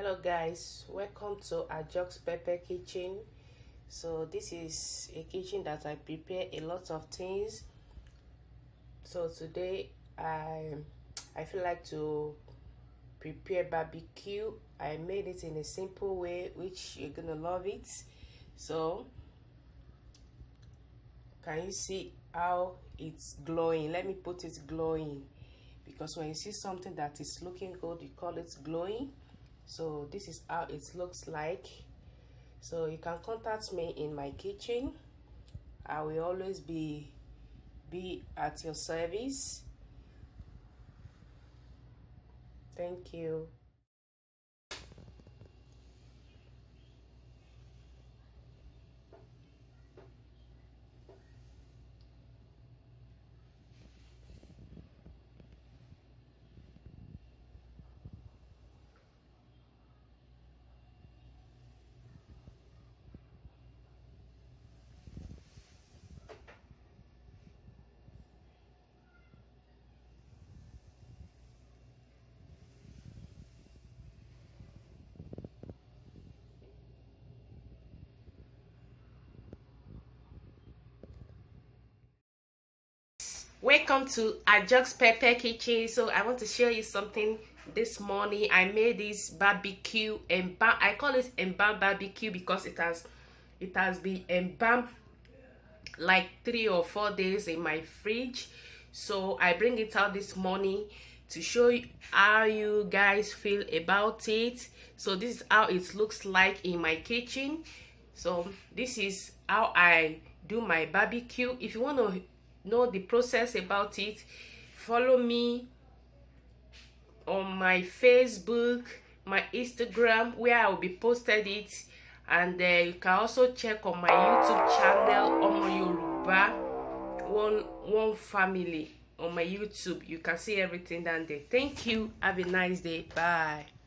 Hello guys, welcome to Ajox Pepper Kitchen. So this is a kitchen that I prepare a lot of things. So today I feel like to prepare barbecue. I made it in a simple way which you're gonna love it. So can you see how it's glowing? Let me put it glowing, because when you see something that is looking good, you call it glowing. So this is how it looks like. So you can contact me in my kitchen. I will always be at your service. Thank you. Welcome to Ajox Pepper Kitchen. So I want to share you something this morning. I made this barbecue embalm. I call it embalm barbecue because it has been embalmed like 3 or 4 days in my fridge. So I bring it out this morning to show you how you guys feel about it. So this is how it looks like in my kitchen. So this is how I do my barbecue. If you want to know the process about it, follow me on my Facebook, my Instagram, where I will be posted it, and you can also check on my YouTube channel, Omo Yoruba one family, on my YouTube. You can see everything down there. Thank you. Have a nice day. Bye.